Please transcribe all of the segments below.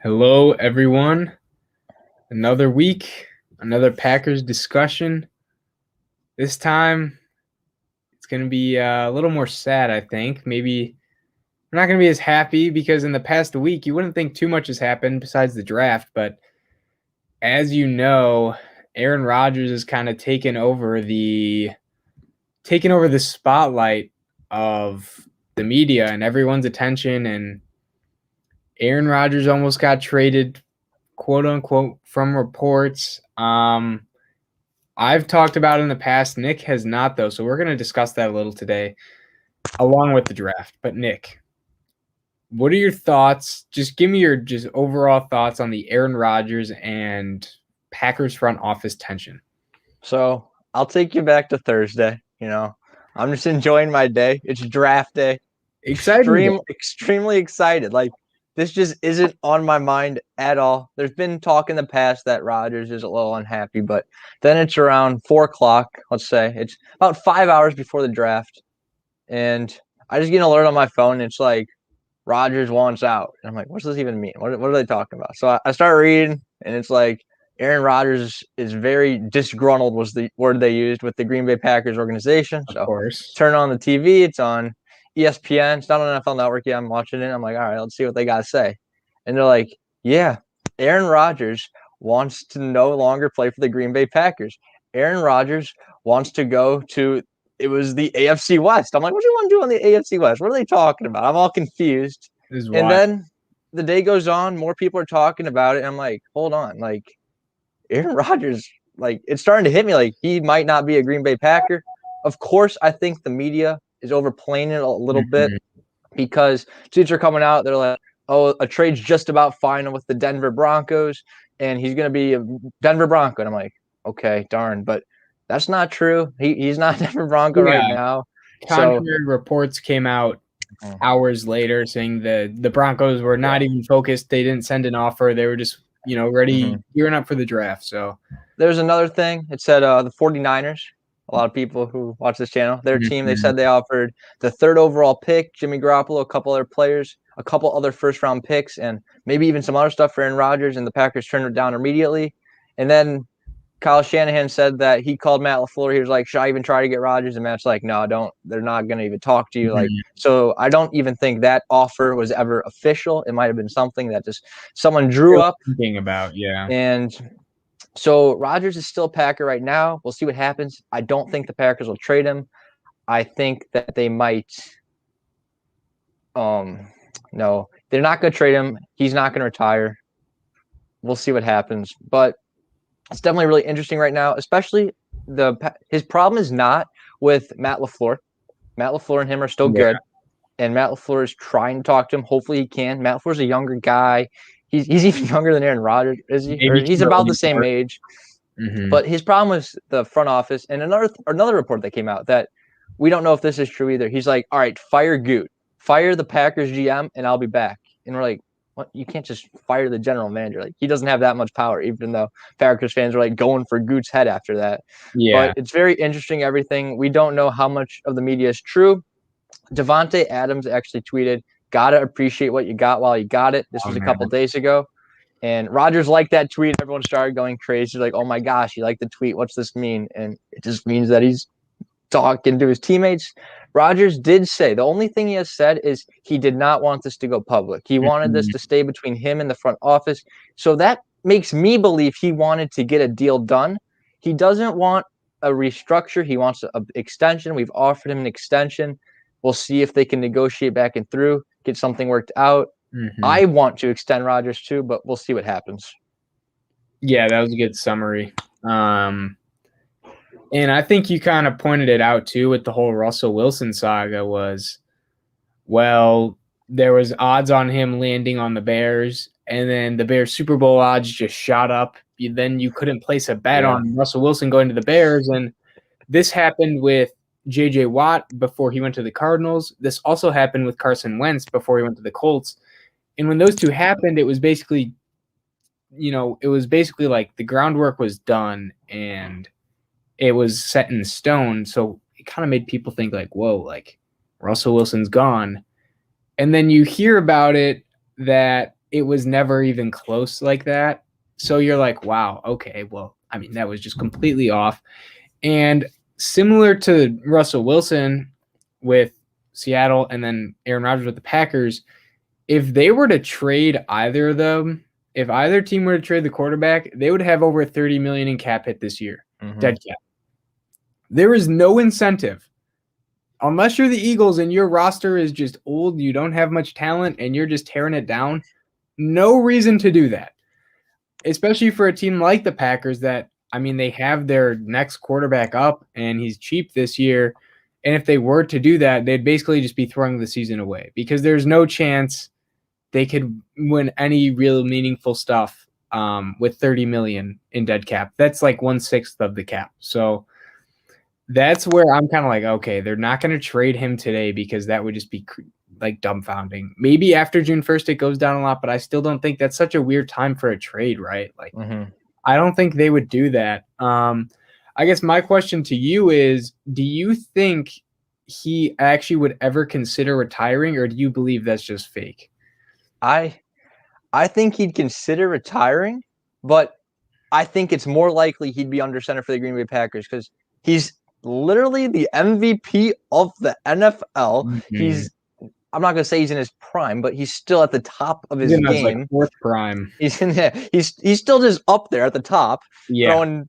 Hello, everyone. Another week, another Packers discussion. This time, it's going to be a little more sad, I think. Maybe we're not going to be as happy because in the past week, you wouldn't think too much has happened besides the draft. But as you know, Aaron Rodgers has kind of taken over the spotlight of the media and everyone's attention. And Aaron Rodgers almost got traded, quote unquote, from reports. I've talked about it in the past. Nick has not, though. So we're going to discuss that a little today, along with the draft. But Nick, what are your thoughts? Just give me your just overall thoughts on the Aaron Rodgers and Packers front office tension. So I'll take you back to Thursday. I'm just enjoying my day. It's draft day. Exciting. Extremely excited. Like, this just isn't on my mind at all. There's been talk in the past that Rodgers is a little unhappy, but then it's around 4 o'clock, let's say. It's about 5 hours before the draft. And I just get an alert on my phone. And it's like, Rodgers wants out. And I'm like, what's this even mean? What are they talking about? So I start reading, and it's like, Aaron Rodgers is very disgruntled, was the word they used, with the Green Bay Packers organization. Of So course. turn on the TV. It's on ESPN. It's not on NFL Network yet. I'm watching it. I'm like, all right, let's see what they got to say. And they're like, yeah, Aaron Rodgers wants to no longer play for the Green Bay Packers. Aaron Rodgers wants to go to – it was the AFC West. I'm like, what do you want to do on the AFC West? What are they talking about? I'm all confused. This is And why. then the day goes on. More people are talking about it. And I'm like, hold on. Like, Aaron Rodgers, like, it's starting to hit me like he might not be a Green Bay Packer. Of course, I think the media is overplaying it a little bit because tweets are coming out. They're like, oh, a trade's just about final with the Denver Broncos, and he's going to be a Denver Bronco. And I'm like, okay, darn. But that's not true. He's not a Denver Bronco right now. Contrary reports came out hours later saying the Broncos were not even focused. They didn't send an offer. They were just ready, gearing up for the draft. So there's another thing. It said the 49ers, a lot of people who watch this channel, their team, they said they offered the 3rd overall pick, Jimmy Garoppolo, a couple other players, a couple other first-round picks, and maybe even some other stuff for Aaron Rodgers, and the Packers turned it down immediately. And then Kyle Shanahan said that he called Matt LaFleur. He was like, should I even try to get Rodgers? And Matt's like, no, don't. They're not going to even talk to you. Like, so I don't even think that offer was ever official. It might have been something that just someone drew up. Thinking about, yeah. And so Rodgers is still a Packer right now. We'll see what happens. I don't think the Packers will trade him. I think that they might. No, they're not going to trade him. He's not going to retire. We'll see what happens. But it's definitely really interesting right now, especially his problem is not with Matt LaFleur. Matt LaFleur and him are still good, and Matt LaFleur is trying to talk to him. Hopefully he can. Matt LaFleur's a younger guy. He's even younger than Aaron Rodgers, is he? Or he's about the same age. But his problem was the front office. And another report that came out that we don't know if this is true either. He's like, all right, fire Goot. Fire the Packers GM, and I'll be back. And we're like, what? You can't just fire the general manager. Like, he doesn't have that much power, even though Packers fans are like going for Goot's head after that. Yeah. But it's very interesting, everything. We don't know how much of the media is true. Devontae Adams actually tweeted, gotta appreciate what you got while you got it. This was a couple days ago. And Rodgers liked that tweet. Everyone started going crazy. Like, oh my gosh, he liked the tweet. What's this mean? And it just means that he's talking to his teammates. Rodgers did say, the only thing he has said is he did not want this to go public. He wanted this to stay between him and the front office. So that makes me believe he wanted to get a deal done. He doesn't want a restructure. He wants an extension. We've offered him an extension. We'll see if they can negotiate back and through, get something worked out. I want to extend Rodgers too, but we'll see what happens. Yeah, that was a good summary. And I think you kind of pointed it out too with the whole Russell Wilson saga was, well, there was odds on him landing on the Bears, and then the Bears Super Bowl odds just shot up. Then you couldn't place a bet on Russell Wilson going to the Bears. And this happened with J.J. Watt before he went to the Cardinals. This also happened with Carson Wentz before he went to the Colts. And when those two happened, it was basically, like the groundwork was done and it was set in stone. So it kind of made people think like, whoa, like Russell Wilson's gone. And then you hear about it that it was never even close like that. So you're like, wow, okay, well, I mean, that was just completely off. And similar to Russell Wilson with Seattle and then Aaron Rodgers with the Packers, if they were to trade either of them, if either team were to trade the quarterback, they would have over $30 million in cap hit this year, dead cap. There is no incentive. Unless you're the Eagles and your roster is just old, you don't have much talent, and you're just tearing it down, no reason to do that. Especially for a team like the Packers that, I mean, they have their next quarterback up, and he's cheap this year. And if they were to do that, they'd basically just be throwing the season away because there's no chance they could win any real meaningful stuff with $30 million in dead cap. That's like 1/6 of the cap. So that's where I'm kind of like, okay, they're not going to trade him today because that would just be like dumbfounding. Maybe after June 1st it goes down a lot, but I still don't think that's such a weird time for a trade, right? Like, I don't think they would do that. I guess my question to you is, do you think he actually would ever consider retiring, or do you believe that's just fake? I think he'd consider retiring, but I think it's more likely he'd be under center for the Green Bay Packers because he's literally the MVP of the NFL. I'm not going to say he's in his prime, but he's still at the top of his game. Like fourth prime. He's still just up there at the top, throwing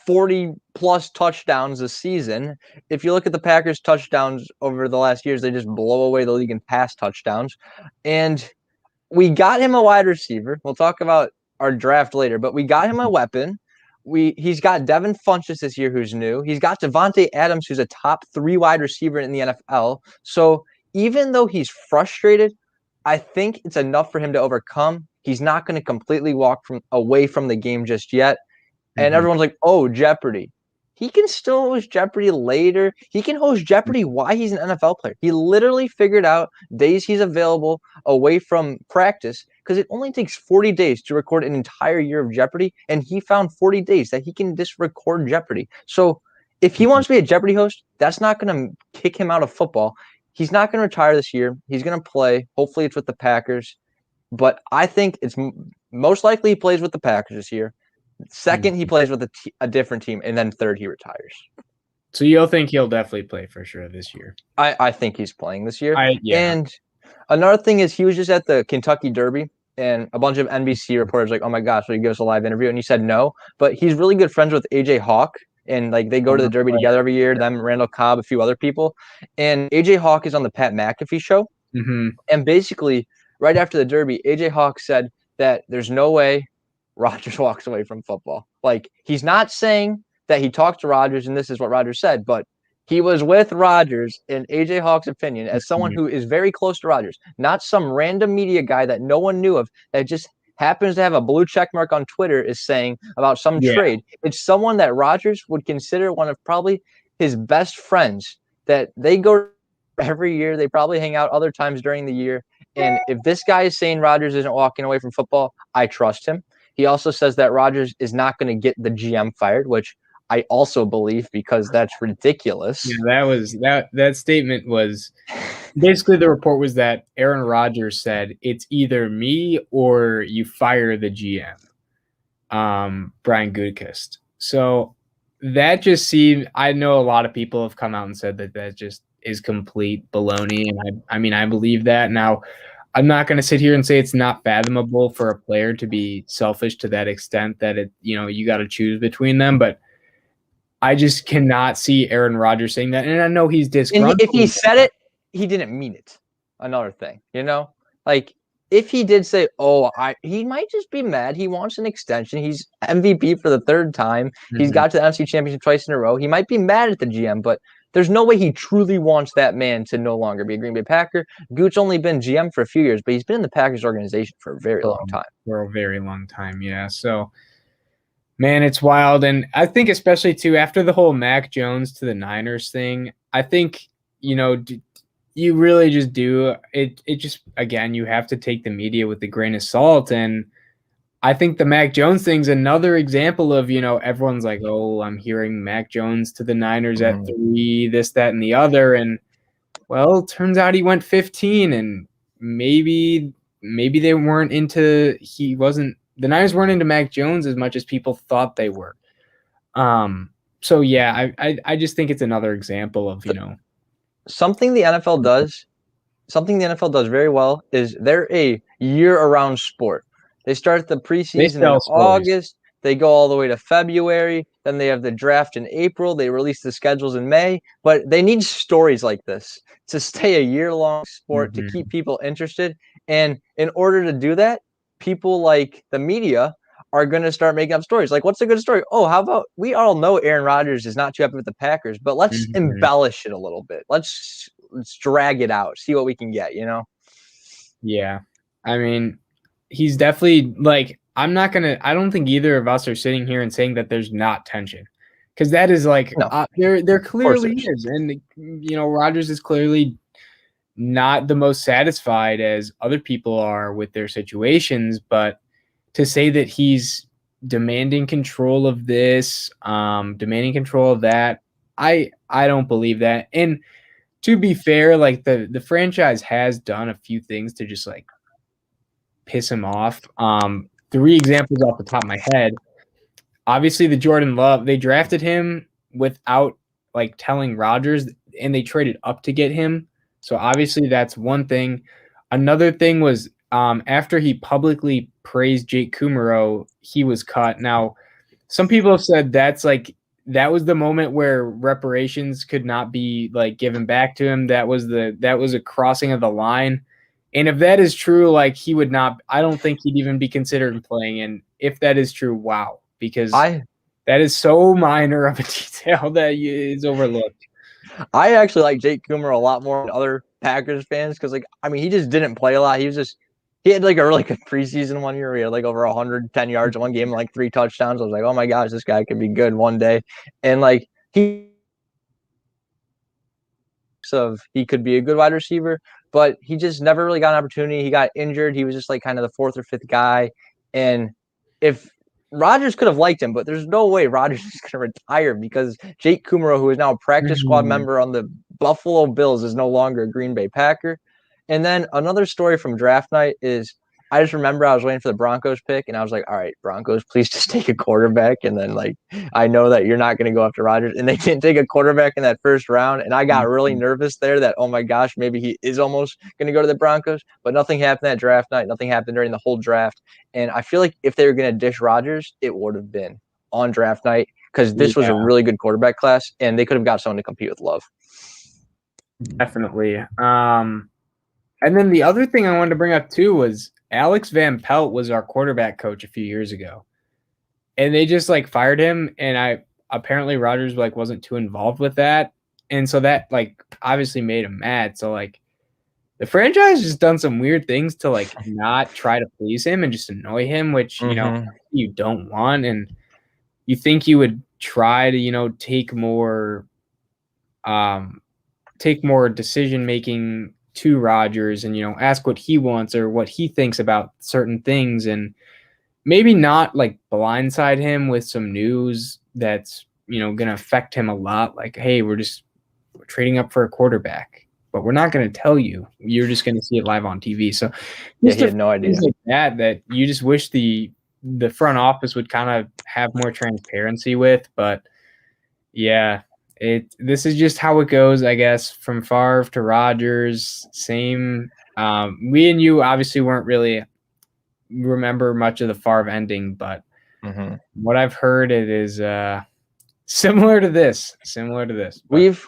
40 plus touchdowns a season. If you look at the Packers' touchdowns over the last years, they just blow away the league in pass touchdowns. And we got him a wide receiver. We'll talk about our draft later, but we got him a weapon. He's got Devin Funchess this year, who's new. He's got Davante Adams, who's a top 3 wide receiver in the NFL. So even though he's frustrated, I think it's enough for him to overcome. He's not going to completely walk away from the game just yet. And everyone's like, oh, Jeopardy. He can still host Jeopardy later. He can host Jeopardy while he's an NFL player. He literally figured out days he's available away from practice because it only takes 40 days to record an entire year of Jeopardy, and he found 40 days that he can just record Jeopardy. So if he wants to be a Jeopardy host, that's not going to kick him out of football. He's not going to retire this year. He's going to play. Hopefully it's with the Packers. But I think it's most likely he plays with the Packers this year. Second, he plays with a different team, and then third, he retires. So you'll think he'll definitely play for sure this year? I think he's playing this year. Yeah. And another thing is he was just at the Kentucky Derby, and a bunch of NBC reporters like, oh my gosh, will you give us a live interview? And he said no. But he's really good friends with AJ Hawk, and like they go to the Derby together every year. Them, Randall Cobb, a few other people. And AJ Hawk is on the Pat McAfee show. And basically, right after the Derby, AJ Hawk said that there's no way Rodgers walks away from football. Like, he's not saying that he talked to Rodgers, and this is what Rodgers said, but he was with Rodgers, in AJ Hawk's opinion, as someone who is very close to Rodgers, not some random media guy that no one knew of that just happens to have a blue check mark on Twitter is saying about some trade. It's someone that Rodgers would consider one of probably his best friends, that they go every year. They probably hang out other times during the year. And if this guy is saying Rodgers isn't walking away from football, I trust him. He also says that Rodgers is not going to get the GM fired, which I also believe because that's ridiculous. Yeah, that statement was basically, the report was that Aaron Rodgers said it's either me or you fire the GM, Brian Gutekunst. So that just seemed, I know a lot of people have come out and said that just is complete baloney. And I mean, I believe that. Now, I'm not going to sit here and say it's not fathomable for a player to be selfish to that extent that you got to choose between them, but I just cannot see Aaron Rodgers saying that. And I know he's disgruntled. And if he said it, he didn't mean it. Another thing, like if he did say, he might just be mad. He wants an extension. He's MVP for the third time. He's got to the NFC Championship twice in a row. He might be mad at the GM, but there's no way he truly wants that man to no longer be a Green Bay Packer. Goot's only been GM for a few years, but he's been in the Packers organization for a very long time. For a very long time, yeah. So, man, it's wild. And I think especially, too, after the whole Mac Jones to the Niners thing, I think, you really just do. It just, again, you have to take the media with a grain of salt. And I think the Mac Jones thing's another example of, everyone's like, oh, I'm hearing Mac Jones to the Niners at 3, this, that, and the other. And, well, turns out he went 15, and maybe maybe they weren't into the Niners weren't into Mac Jones as much as people thought they were. So yeah, I just think it's another example of, something the NFL does very well is they're a year-round sport. They start the preseason in August. They go all the way to February. Then they have the draft in April. They release the schedules in May. But they need stories like this to stay a year-long sport, to keep people interested. And in order to do that, people like the media are going to start making up stories. Like, what's a good story? Oh, how about we all know Aaron Rodgers is not too happy with the Packers, but let's embellish it a little bit. Let's drag it out, see what we can get, Yeah. I mean, he's definitely like, I don't think either of us are sitting here and saying that there's not tension, because that is like, no. There clearly is. And, Rodgers is clearly not the most satisfied as other people are with their situations, but to say that he's demanding control of this, demanding control of that, I don't believe that. And to be fair, like the franchise has done a few things to just like piss him off. 3 examples off the top of my head. Obviously, the Jordan Love, they drafted him without like telling Rodgers, and they traded up to get him. So obviously that's one thing. Another thing was after he publicly praised Jake Kummerow, he was cut. Now, some people have said that was the moment where reparations could not be like given back to him. That was a crossing of the line. And if that is true, like he would not, I don't think he'd even be considered playing. And if that is true, wow, because that is so minor of a detail that is overlooked. I actually like Jake Kummerow a lot more than other Packers fans because, he just didn't play a lot. He had like a really good preseason one year. He had like over 110 yards in one game, and like 3 touchdowns. I was like, oh my gosh, this guy could be good one day. And like he could be a good wide receiver, but he just never really got an opportunity. He got injured. He was just like kind of the 4th or 5th guy. And if Rodgers could have liked him, but there's no way Rodgers is going to retire because Jake Kummerow, who is now a practice squad member on the Buffalo Bills, is no longer a Green Bay Packer. And then another story from draft night is I just remember I was waiting for the Broncos pick, and I was like, all right, Broncos, please just take a quarterback. And then, like, I know that you're not going to go after Rodgers. And they didn't take a quarterback in that first round. And I got really nervous there that, oh, my gosh, maybe he is almost going to go to the Broncos. But nothing happened that draft night. Nothing happened during the whole draft. And I feel like if they were going to dish Rodgers, it would have been on draft night because this was a really good quarterback class, and they could have got someone to compete with Love. Definitely. And then the other thing I wanted to bring up, too, was Alex Van Pelt was our quarterback coach a few years ago, and they just like fired him. And apparently Rodgers like wasn't too involved with that. And so that like obviously made him mad. So like the franchise has done some weird things to like not try to please him and just annoy him, which, you don't want. And you think you would try to, take more decision-making to Rodgers and, ask what he wants or what he thinks about certain things, and maybe not like blindside him with some news that's, going to affect him a lot. Like, hey, we're trading up for a quarterback, but we're not going to tell you. You're just going to see it live on TV. So he had no idea. Things like that you just wish the front office would kind of have more transparency with. But yeah, this is just how it goes, I guess, from Favre to Rodgers. Same. We and you obviously weren't really remember much of the Favre ending, but what I've heard, it is similar to this. But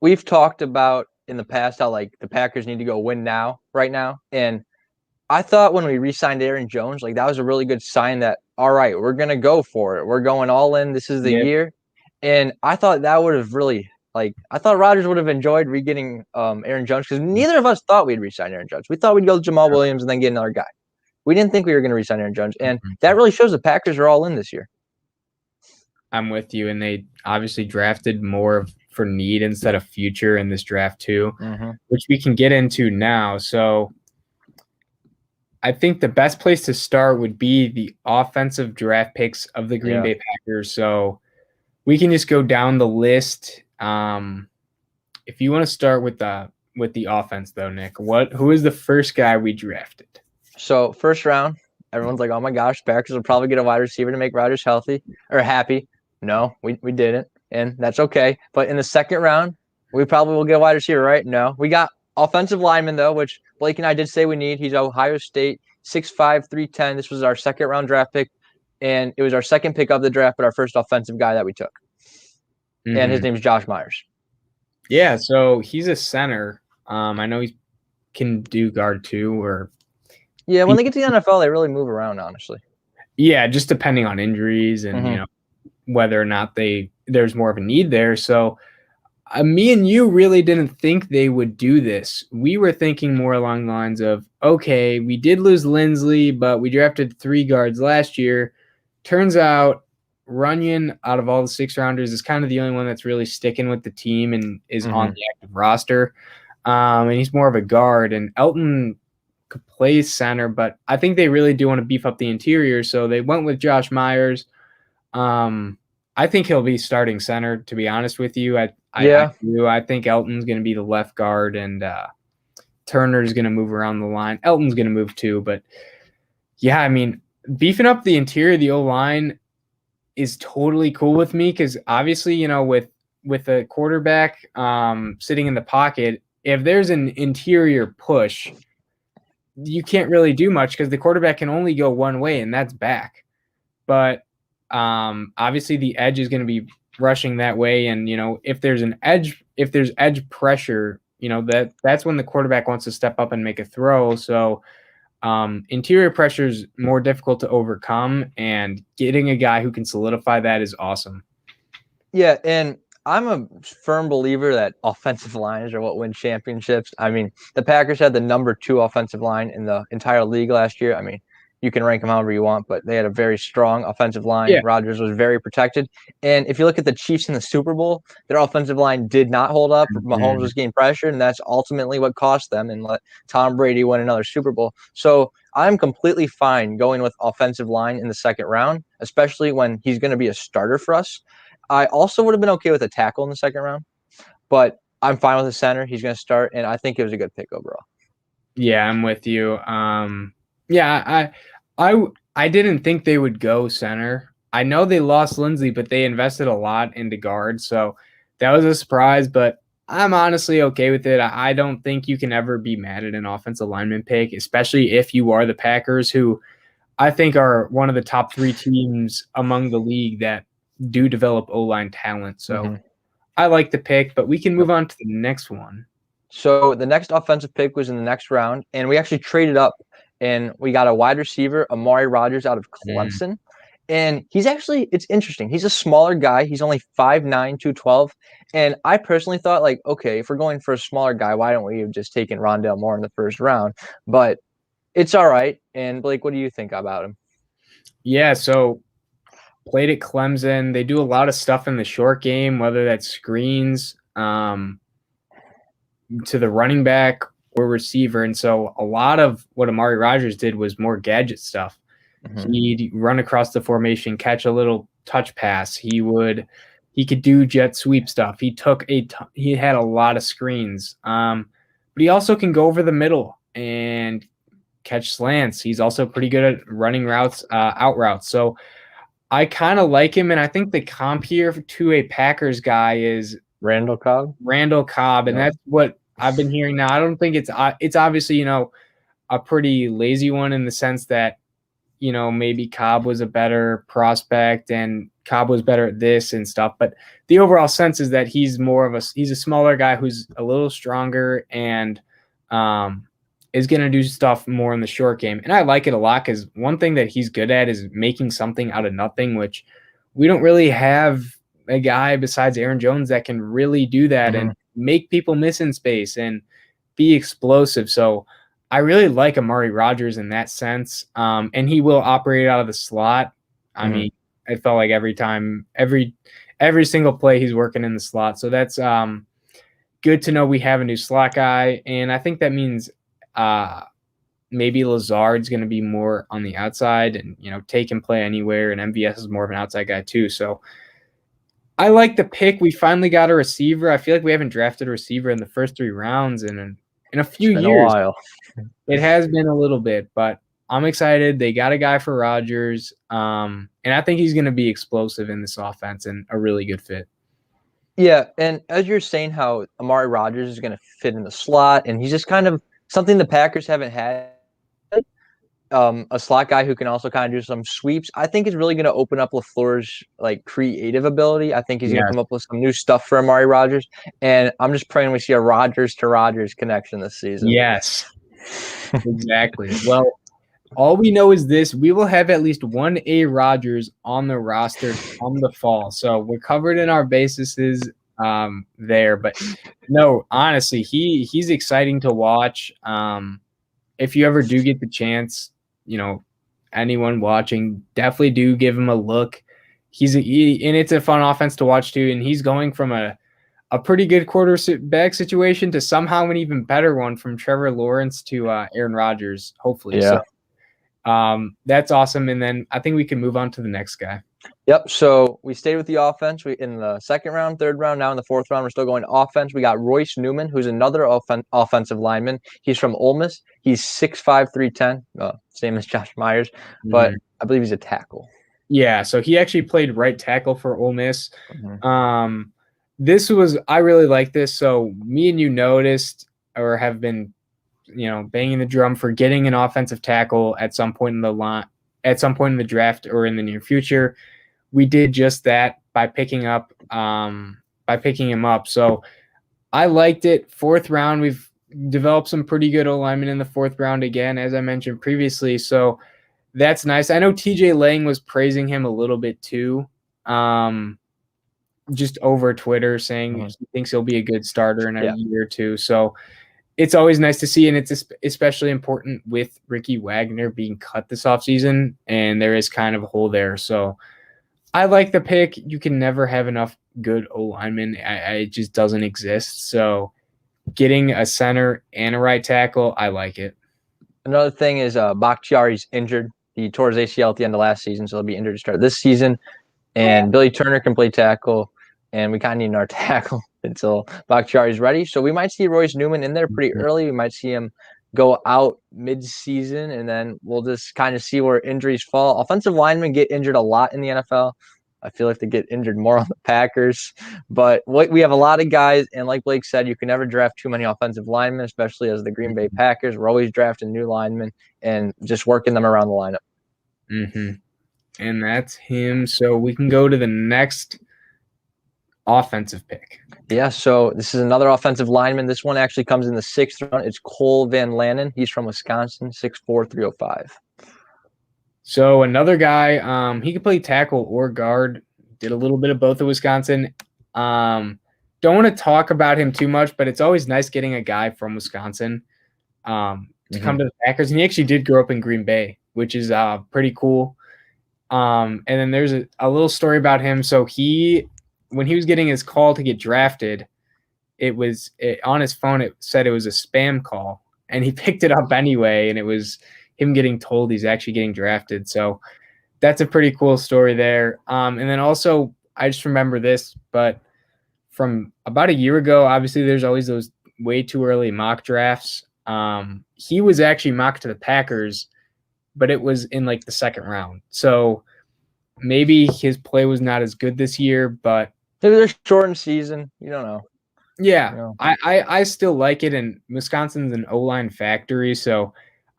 we've talked about in the past how like the Packers need to go win right now, and I thought when we re-signed Aaron Jones, like that was a really good sign that all right, we're gonna go for it. We're going all in. This is the year. And I thought that would have really, I thought Rodgers would have enjoyed re-getting Aaron Jones because neither of us thought we'd re-sign Aaron Jones. We thought we'd go to Jamal Williams and then get another guy. We didn't think we were going to re-sign Aaron Jones. And that really shows the Packers are all in this year. I'm with you. And they obviously drafted more for need instead of future in this draft too, which we can get into now. So I think the best place to start would be the offensive draft picks of the Green Bay Packers. So we can just go down the list. If you want to start with the offense, though, Nick, who is the first guy we drafted? So first round, everyone's like, "Oh my gosh, Packers will probably get a wide receiver to make Rodgers healthy or happy." No, we didn't, and that's okay. But in the second round, we probably will get a wide receiver, right? No, we got offensive lineman though, which Blake and I did say we need. He's Ohio State, 6'5", 310. This was our second round draft pick, and it was our second pick of the draft, but our first offensive guy that we took. And his name is Josh Myers. Yeah, so he's a center. I know he can do guard too, or when they get to the NFL, they really move around, honestly. Yeah, just depending on injuries and whether or not there's more of a need there. So me and you really didn't think they would do this. We were thinking more along the lines of, okay, we did lose Lindsley, but we drafted 3 guards last year. Turns out Runyon, out of all the 6-rounders, is kind of the only one that's really sticking with the team and is on the active roster. And he's more of a guard. And Elton could play center, but I think they really do want to beef up the interior. So they went with Josh Myers. I think he'll be starting center, to be honest with you. I think Elton's going to be the left guard, and Turner's going to move around the line. Elton's going to move too, but yeah, I mean, beefing up the interior, the O-line is totally cool with me because obviously, with a quarterback sitting in the pocket, if there's an interior push, you can't really do much because the quarterback can only go one way, and that's back. But obviously the edge is going to be rushing that way, and if there's edge pressure, that's when the quarterback wants to step up and make a throw. So interior pressure is more difficult to overcome, and getting a guy who can solidify that is awesome. Yeah, and I'm a firm believer that offensive lines are what win championships. I mean, the Packers had the number 2 offensive line in the entire league last year. I mean, you can rank them however you want, but they had a very strong offensive line. Yeah. Rodgers was very protected. And if you look at the Chiefs in the Super Bowl, their offensive line did not hold up. Mahomes was getting pressure, and that's ultimately what cost them and let Tom Brady win another Super Bowl. So I'm completely fine going with offensive line in the second round, especially when he's going to be a starter for us. I also would have been okay with a tackle in the second round, but I'm fine with the center. He's going to start, and I think it was a good pick overall. Yeah, I'm with you. Yeah, I didn't think they would go center. I know they lost Lindsley, but they invested a lot into guard, so that was a surprise, but I'm honestly okay with it. I don't think you can ever be mad at an offensive lineman pick, especially if you are the Packers, who I think are one of the top 3 teams among the league that do develop O-line talent. So I like the pick, but we can move on to the next one. So the next offensive pick was in the next round, and we actually traded up, and we got a wide receiver, Aaron Rodgers, out of Clemson. And it's interesting. He's a smaller guy. He's only 5'9", 212. And I personally thought, like, okay, if we're going for a smaller guy, why don't we have just taken Rondale Moore in the first round? But it's all right. And Blake, what do you think about him? Yeah, so played at Clemson. They do a lot of stuff in the short game, whether that's screens to the running back or receiver. And so a lot of what Aaron Rodgers did was more gadget stuff. He'd run across the formation, catch a little touch pass. He could do jet sweep stuff. He had a lot of screens. But he also can go over the middle and catch slants. He's also pretty good at running routes, out routes. So I kind of like him, and I think the comp here to a Packers guy is Randall Cobb, and that's what I've been hearing now. I don't think it's obviously, a pretty lazy one in the sense that, maybe Cobb was a better prospect and Cobb was better at this and stuff. But the overall sense is that he's a smaller guy who's a little stronger and is going to do stuff more in the short game. And I like it a lot because one thing that he's good at is making something out of nothing, which we don't really have a guy besides Aaron Jones that can really do that and make people miss in space and be explosive. So I really like Aaron Rodgers in that sense. And he will operate out of the slot. I mean, I felt like every time, every single play he's working in the slot. So that's good to know we have a new slot guy. And I think that means maybe Lazard's going to be more on the outside and, take and play anywhere. And MVS is more of an outside guy too. So I like the pick. We finally got a receiver. I feel like we haven't drafted a receiver in the first 3 rounds in a few years. A while. It has been a little bit, but I'm excited. They got a guy for Rodgers, and I think he's going to be explosive in this offense and a really good fit. Yeah, and as you're saying how Amari Rodgers is going to fit in the slot, and he's just kind of something the Packers haven't had, a slot guy who can also kind of do some sweeps. I think is really going to open up LaFleur's like creative ability. I think he's going to come up with some new stuff for Amari Rodgers, and I'm just praying we see a Rodgers to Rodgers connection this season. Yes, exactly. Well, all we know is this: we will have at least one A Rodgers on the roster come the fall. So we're covered in our bases there. But no, honestly, he's exciting to watch. If you ever do get the chance, anyone watching, definitely do give him a look. And it's a fun offense to watch too. And he's going from a pretty good quarterback situation to somehow an even better one, from Trevor Lawrence to Aaron Rodgers, hopefully. Yeah. So that's awesome. And then I think we can move on to the next guy. Yep. So we stayed with the offense. We in the second round, third round, now in the fourth round, we're still going to offense. We got Royce Newman, who's another offensive lineman. He's from Ole Miss. He's 6'5", 310, same as Josh Myers, but I believe he's a tackle. Yeah. So he actually played right tackle for Ole Miss. Mm-hmm. I really like this. So me and you noticed or have been, banging the drum for getting an offensive tackle at some point in the draft or in the near future. We did just that by picking him up. So I liked it. Fourth round, we've developed some pretty good O-linemen in the fourth round again, as I mentioned previously. So that's nice. I know TJ Lang was praising him a little bit too, just over Twitter, saying he thinks he'll be a good starter in a year or two. So it's always nice to see, and it's especially important with Ricky Wagner being cut this offseason, and there is kind of a hole there. So I like the pick. You can never have enough good O-linemen. It just doesn't exist. So getting a center and a right tackle, I like it. Another thing is Bakhtiari's injured. He tore his ACL at the end of last season, so he'll be injured to start this season. And Billy Turner can play tackle, and we kind of need another tackle until Bakhtiari's ready. So we might see Royce Newman in there pretty early. We might see him go out mid-season, and then we'll just kind of see where injuries fall. Offensive linemen get injured a lot in the NFL. I feel like they get injured more on the Packers. But we have a lot of guys, and like Blake said, you can never draft too many offensive linemen, especially as the Green Bay Packers. We're always drafting new linemen and just working them around the lineup. Mm-hmm. And that's him. So we can go to the next offensive pick. Yeah, so this is another offensive lineman. This one actually comes in the sixth round. It's Cole Van Lanen. He's from Wisconsin, 6'4", 305. So another guy, he could play tackle or guard. Did a little bit of both at Wisconsin. Don't want to talk about him too much, but it's always nice getting a guy from Wisconsin to come to the Packers. And he actually did grow up in Green Bay, which is pretty cool. And then there's a little story about him. So when he was getting his call to get drafted, on his phone, it said it was a spam call, and he picked it up anyway, and it was him getting told he's actually getting drafted. So that's a pretty cool story there. And then also, I just remember this, but from about a year ago, obviously there's always those way too early mock drafts. He was actually mocked to the Packers, but it was in like the second round. So maybe his play was not as good this year, but maybe they're shortened season. You don't know. Yeah, I still like it, and Wisconsin's an O-line factory, so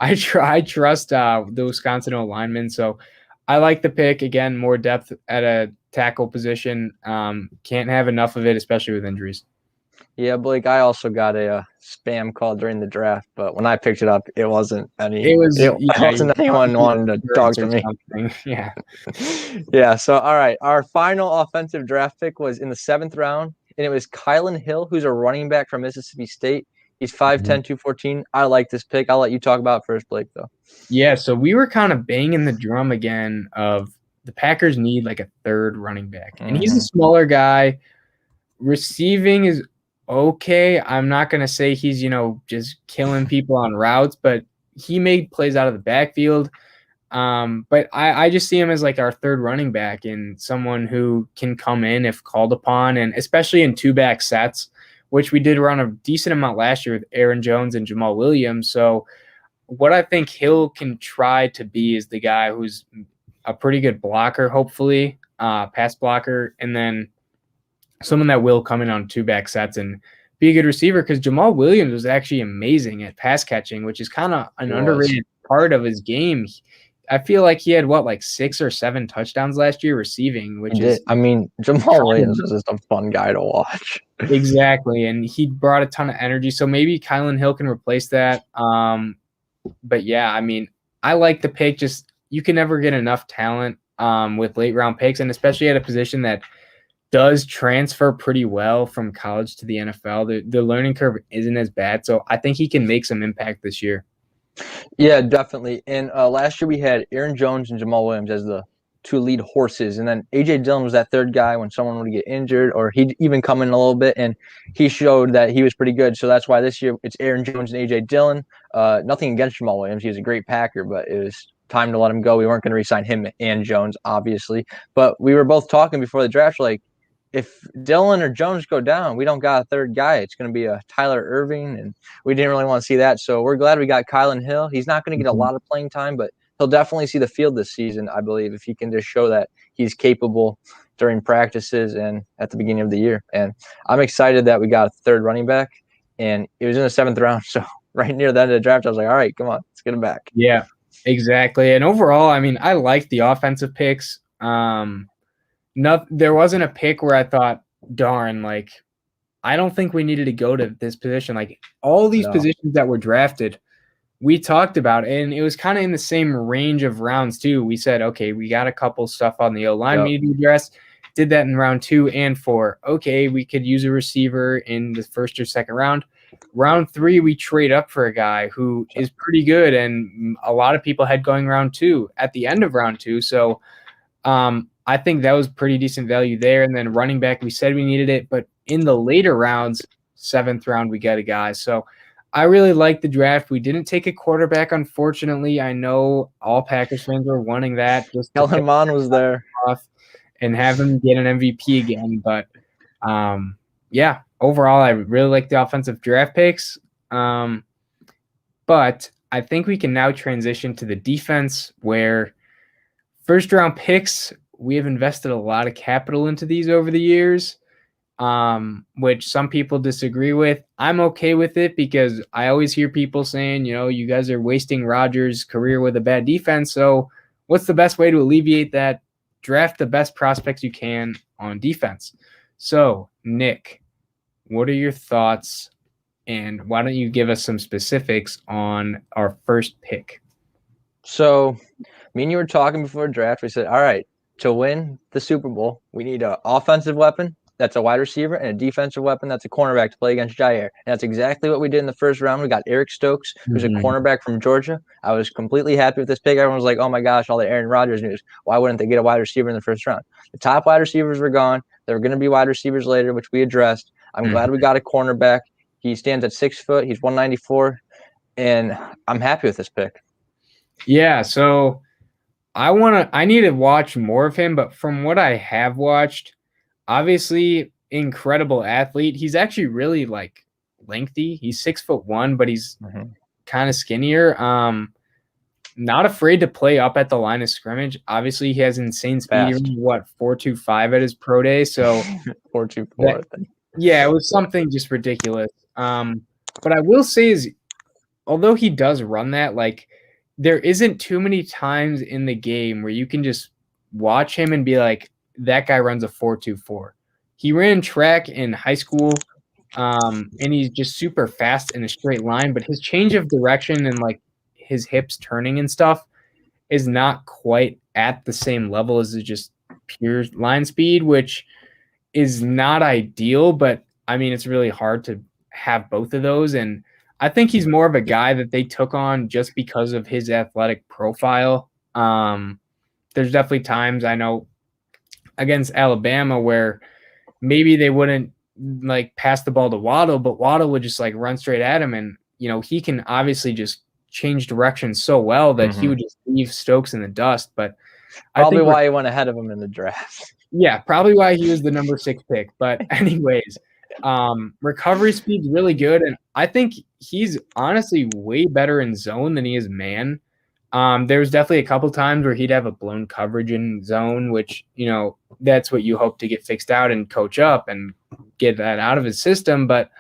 I trust the Wisconsin O-linemen. So I like the pick. Again, more depth at a tackle position. Can't have enough of it, especially with injuries. Yeah, Blake, I also got a spam call during the draft, but when I picked it up, it wasn't wasn't anyone wanting to talk to me. Yeah. Yeah, so all right. Our final offensive draft pick was in the seventh round, and it was Kylan Hill, who's a running back from Mississippi State. He's 5'10", 214. I like this pick. I'll let you talk about it first, Blake, though. Yeah, so we were kind of banging the drum again of the Packers need like a third running back. And he's a smaller guy. Receiving is okay. I'm not going to say he's, just killing people on routes, but he made plays out of the backfield. But I just see him as like our third running back and someone who can come in if called upon, and especially in two-back sets, which we did run a decent amount last year with Aaron Jones and Jamal Williams. So what I think Hill can try to be is the guy who's a pretty good blocker, hopefully, pass blocker, and then someone that will come in on 2-back sets and be a good receiver, because Jamal Williams was actually amazing at pass catching, which is kind of an underrated part of his game. I feel like he had like 6 or 7 touchdowns last year receiving, which is, I mean, Jamal Williams is just a fun guy to watch. Exactly, and he brought a ton of energy. So maybe Kylan Hill can replace that. But yeah, I mean, I like the pick. Just you can never get enough talent with late round picks, and especially at a position that does transfer pretty well from college to the NFL. The learning curve isn't as bad, so I think he can make some impact this year. Yeah, definitely. And last year we had Aaron Jones and Jamal Williams as the 2 lead horses, and then A.J. Dillon was that third guy when someone would get injured, or he'd even come in a little bit, and he showed that he was pretty good. So that's why this year it's Aaron Jones and A.J. Dillon. Nothing against Jamal Williams. He was a great Packer, but it was time to let him go. We weren't going to re-sign him and Jones, obviously. But we were both talking before the draft, like, if Dillon or Jones go down, we don't got a third guy. It's going to be a Tyler Irving, and we didn't really want to see that. So we're glad we got Kylan Hill. He's not going to get a lot of playing time, but he'll definitely see the field this season, I believe, if he can just show that he's capable during practices and at the beginning of the year. And I'm excited that we got a third running back, and it was in the 7th round. So right near the end of the draft, I was like, all right, come on, let's get him back. Yeah, exactly. And overall, I mean, I like the offensive picks. There wasn't a pick where I thought, darn, like, I don't think we needed to go to this position. Like, all these positions that were drafted, we talked about, and it was kind of in the same range of rounds too. We said, okay, we got a couple stuff on the O-line we need to address. Did that in round 2 and 4. Okay, we could use a receiver in the 1st or 2nd round. Round 3, we trade up for a guy who is pretty good, and a lot of people had going round 2 at the end of round 2. So I think that was pretty decent value there. And then running back, we said we needed it, but in the later rounds, 7th round, we got a guy. So I really like the draft. We didn't take a quarterback, unfortunately. I know all Packers fans were wanting that. Just Kellen Mond was there and have him get an MVP again. But yeah, overall, I really like the offensive draft picks. But I think we can now transition to the defense, where 1st round picks, we have invested a lot of capital into these over the years, which some people disagree with. I'm okay with it because I always hear people saying, you guys are wasting Rodgers' career with a bad defense. So what's the best way to alleviate that? Draft the best prospects you can on defense. So, Nick, what are your thoughts? And why don't you give us some specifics on our 1st pick? So, me and you were talking before draft. We said, all right, to win the Super Bowl, we need an offensive weapon that's a wide receiver and a defensive weapon that's a cornerback to play against Jair. And that's exactly what we did in the 1st round. We got Eric Stokes, who's a cornerback from Georgia. I was completely happy with this pick. Everyone was like, oh my gosh, all the Aaron Rodgers news. Why wouldn't they get a wide receiver in the 1st round? The top wide receivers were gone. There were going to be wide receivers later, which we addressed. I'm glad we got a cornerback. He stands at 6 foot. He's 194. And I'm happy with this pick. Yeah, so I need to watch more of him, but from what I have watched, obviously incredible athlete. He's actually really lengthy. He's 6'1", but he's kind of skinnier. Not afraid to play up at the line of scrimmage. Obviously, he has insane speed. 4.25 at his pro day. So 4.24. Yeah, it was something just ridiculous. But I will say is, although he does run that, there isn't too many times in the game where you can just watch him and be like, that guy runs a 4.24. He ran track in high school, and he's just super fast in a straight line, but his change of direction and his hips turning and stuff is not quite at the same level as just pure line speed, which is not ideal, but I mean, it's really hard to have both of those. And I think he's more of a guy that they took on just because of his athletic profile. There's definitely times I know against Alabama where maybe they wouldn't pass the ball to Waddle, but Waddle would just run straight at him. And, he can obviously just change direction so well that he would just leave Stokes in the dust. But probably why he went ahead of him in the draft. Yeah, probably why he was the number 6 pick. But anyways, Recovery speed's really good, and I think he's honestly way better in zone than he is man. There was definitely a couple times where he'd have a blown coverage in zone, which, that's what you hope to get fixed out and coach up and get that out of his system. But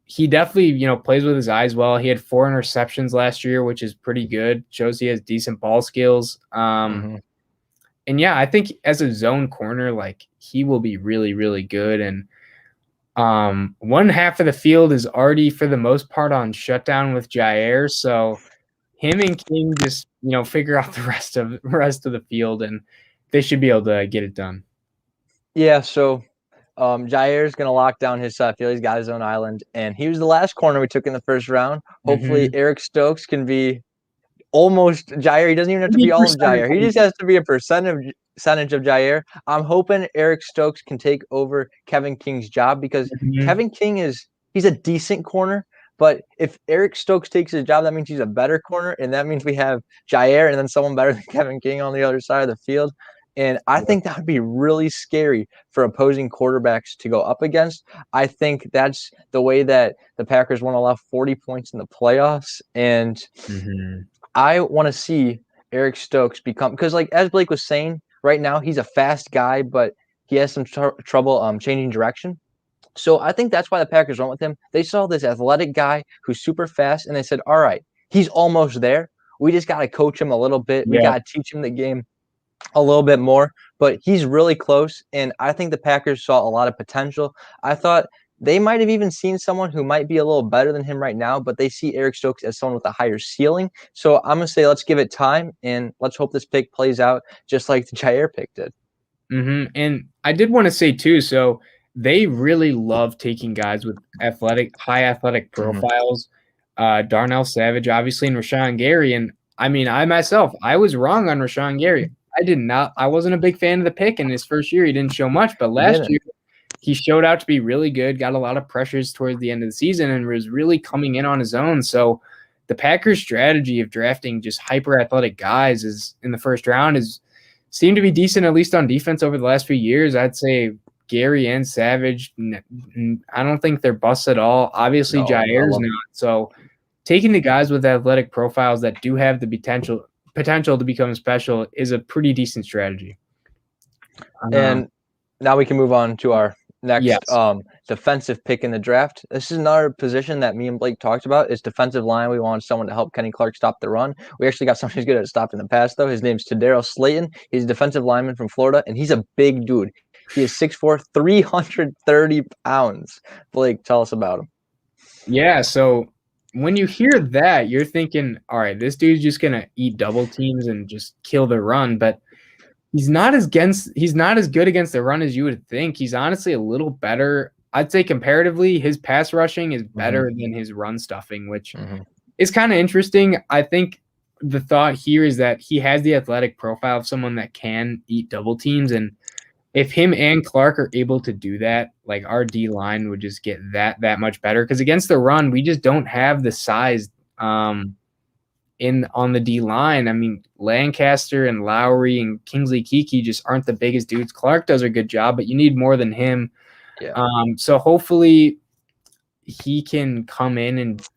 he definitely, plays with his eyes well. He had 4 interceptions last year, which is pretty good. Shows he has decent ball skills. And yeah, I think as a zone corner, like, he will be really, really good. And one half of the field is already, for the most part, on shutdown with Jair. So him and King just, figure out the rest of the field, and they should be able to get it done. Yeah, so Jair is going to lock down his side field. He's got his own island, and he was the last corner we took in the first round. Hopefully, Eric Stokes can be almost Jair. He doesn't even have to be all of Jair. He just has to be a percentage of Jair. I'm hoping Eric Stokes can take over Kevin King's job, because Kevin King he's a decent corner. But if Eric Stokes takes his job, that means he's a better corner, and that means we have Jair and then someone better than Kevin King on the other side of the field. And I think that would be really scary for opposing quarterbacks to go up against. I think that's the way that the Packers want to allow 40 points in the playoffs. And I want to see Eric Stokes become, because, like, as Blake was saying, right now he's a fast guy, but he has some trouble changing direction. So I think that's why the Packers went with him. They saw this athletic guy who's super fast, and they said, all right, he's almost there. We just got to coach him a little bit. We got to teach him the game a little bit more, but he's really close. And I think the Packers saw a lot of potential. I thought they might have even seen someone who might be a little better than him right now, but they see Eric Stokes as someone with a higher ceiling. So I'm going to say, let's give it time, and let's hope this pick plays out just like the Jair pick did. And I did want to say too, so they really love taking guys with high athletic profiles. Darnell Savage, obviously, and Rashawn Gary. And I mean, I was wrong on Rashawn Gary. I wasn't a big fan of the pick in his first year. He didn't show much, but last year he showed out to be really good, got a lot of pressures towards the end of the season, and was really coming in on his own. So the Packers' strategy of drafting just hyper athletic guys in the first round seemed to be decent, at least on defense over the last few years. I'd say Gary and Savage, I don't think they're busts at all. Obviously, Jair's not. So taking the guys with athletic profiles that do have the potential to become special is a pretty decent strategy. And now we can move on to our next defensive pick in the draft. This is another position that me and Blake talked about, is defensive line. We wanted someone to help Kenny Clark stop the run. We actually got someone who's good at stopping the pass, though. His name's Tadaro Slayton. He's a defensive lineman from Florida, and he's a big dude. He is 6'4", 330 pounds. Blake, tell us about him. Yeah, so when you hear that, you're thinking, all right, this dude's just going to eat double teams and just kill the run. But he's not as good against the run as you would think. He's honestly a little better. I'd say comparatively, his pass rushing is better than his run stuffing, which is kind of interesting. I think the thought here is that he has the athletic profile of someone that can eat double teams. And if him and Clark are able to do that, like, our D-line would just get that much better. Because against the run, we just don't have the size on the D-line. I mean, Lancaster and Lowry and Kingsley Keke just aren't the biggest dudes. Clark does a good job, but you need more than him. Yeah. So hopefully he can come in and,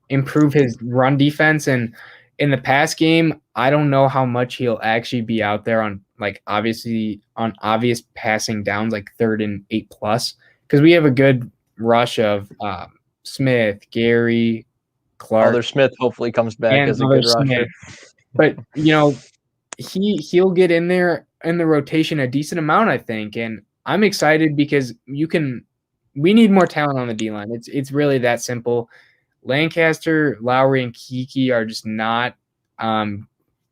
improve his run defense. And in the pass game, I don't know how much he'll actually be out there on, like, obviously on obvious passing downs, like 3rd and 8+, because we have a good rush of Smith, Gary, Clark. Other Smith hopefully comes back as a good rusher. But, he'll get in there in the rotation a decent amount, I think. And I'm excited because we need more talent on the D-line. It's really that simple. Lancaster, Lowry, and Keke are just not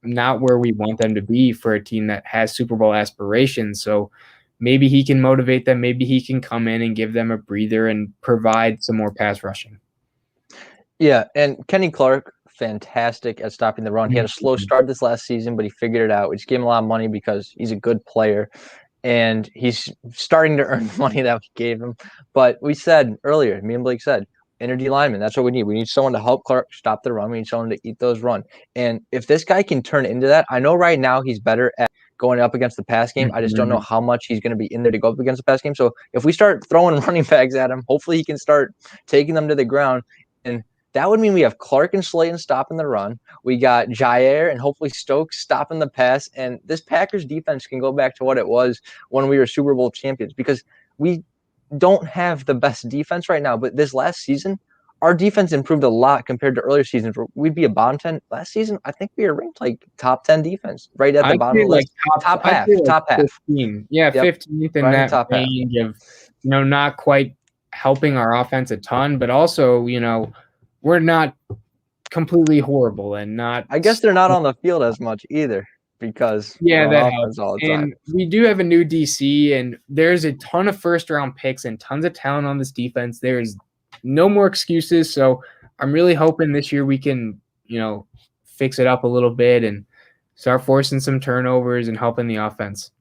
where we want them to be for a team that has Super Bowl aspirations. So maybe he can motivate them. Maybe he can come in and give them a breather and provide some more pass rushing. Yeah, and Kenny Clark, fantastic at stopping the run. He had a slow start this last season, but he figured it out. We just gave him a lot of money because he's a good player, and he's starting to earn the money that we gave him. But we said earlier, me and Blake said, inner D lineman, that's what we need. We need someone to help Clark stop the run. We need someone to eat those run. And if this guy can turn into that, I know right now he's better at going up against the pass game. I just don't know how much he's going to be in there to go up against the pass game. So if we start throwing running backs at him, hopefully he can start taking them to the ground. And that would mean we have Clark and Slayton stopping the run. We got Jair and hopefully Stokes stopping the pass. And this Packers defense can go back to what it was when we were Super Bowl champions, because we don't have the best defense right now. But this last season, our defense improved a lot compared to earlier seasons where we'd be a bottom 10. Last season, I think we were ranked like top 10 defense, right at the bottom of the list. Top half. 15. Yeah, 15th in that range of, not quite helping our offense a ton, but also, we're not completely horrible and not. I guess they're not on the field as much either because that helps all the time. And we do have a new DC, and there's a ton of first-round picks and tons of talent on this defense. There's no more excuses. So I'm really hoping this year we can, fix it up a little bit and start forcing some turnovers and helping the offense.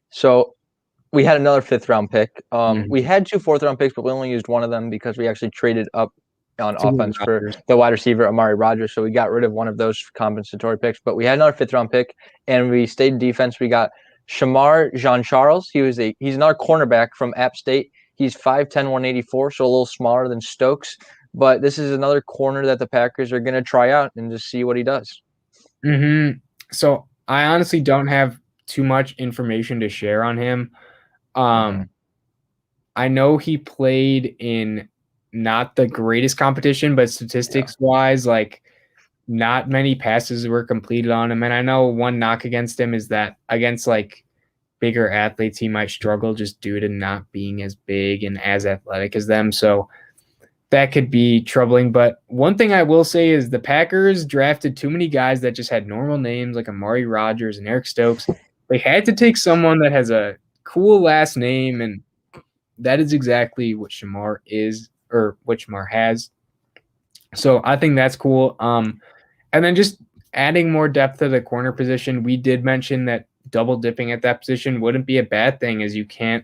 So we had another 5th-round pick. We had 2 4th-round picks, but we only used one of them because we actually traded up on offense for the wide receiver, Aaron Rodgers. So we got rid of one of those compensatory picks, but we had another 5th-round pick and we stayed in defense. We got Shamar Jean-Charles. He's another cornerback from App State. He's 5'10", 184, so a little smaller than Stokes. But this is another corner that the Packers are going to try out and just see what he does. So I honestly don't have too much information to share on him. I know he played in not the greatest competition, but statistics-wise, like not many passes were completed on him. And I know one knock against him is that against like bigger athletes, he might struggle just due to not being as big and as athletic as them. So that could be troubling. But one thing I will say is the Packers drafted too many guys that just had normal names like Aaron Rodgers and Eric Stokes. They had to take someone that has a cool last name, and that is exactly what Shamar is, or what Shamar has. So I think that's cool. And then just adding more depth to the corner position, we did mention that double dipping at that position wouldn't be a bad thing, as you can't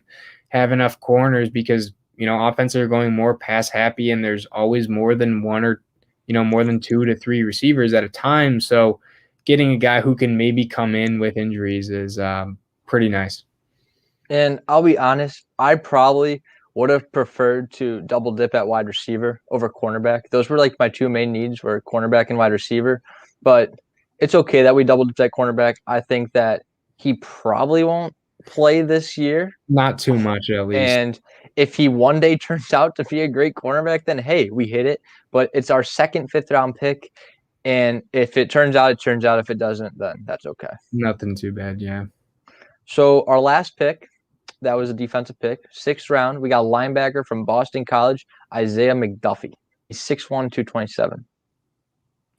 have enough corners because, offenses are going more pass happy and there's always more than one or, more than 2 to 3 receivers at a time. So getting a guy who can maybe come in with injuries is pretty nice. And I'll be honest, I probably would have preferred to double dip at wide receiver over cornerback. Those were like my 2 main needs, were cornerback and wide receiver. But it's okay that we double dipped at cornerback. I think that he probably won't play this year. Not too much, at least. And if he one day turns out to be a great cornerback, then hey, we hit it. But it's our 2nd, 5th-round pick. And if it turns out, it turns out. If it doesn't, then that's okay. Nothing too bad, yeah. So our last pick, that was a defensive pick. 6th round, we got a linebacker from Boston College, Isaiah McDuffie. He's 6'1", 227.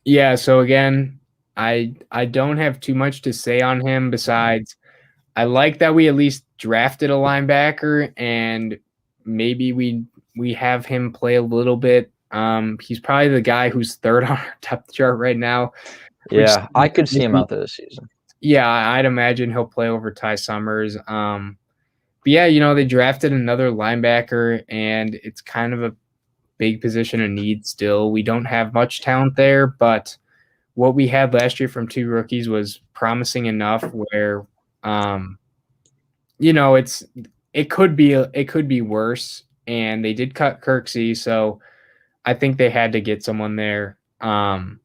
Yeah, so again, I don't have too much to say on him besides I like that we at least drafted a linebacker and maybe we have him play a little bit. He's probably the guy who's 3rd on our depth chart right now. Yeah, I could see him out there this season. Yeah, I'd imagine he'll play over Ty Summers. But yeah, they drafted another linebacker and it's kind of a big position of need still. We don't have much talent there, but what we had last year from 2 rookies was promising enough where it could be worse, and they did cut Kirksey, so I think they had to get someone there. And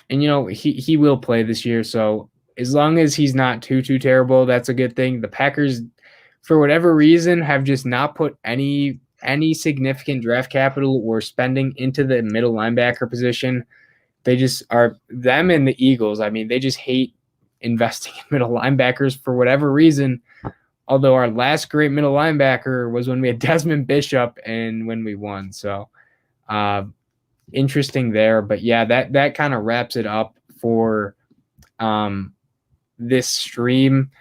he will play this year, so as long as he's not too terrible, that's a good thing. The Packers, for whatever reason, have just not put any significant draft capital or spending into the middle linebacker position. They just are, them and the Eagles, I mean, they just hate investing in middle linebackers for whatever reason. Although our last great middle linebacker was when we had Desmond Bishop and when we won. So interesting there. But yeah, that kind of wraps it up for this stream.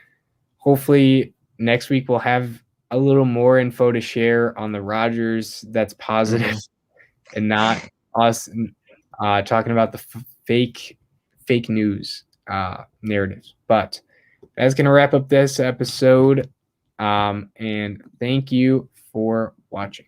Hopefully next week we'll have a little more info to share on the Rodgers that's positive and not us talking about the fake news narratives. But that's going to wrap up this episode. And thank you for watching.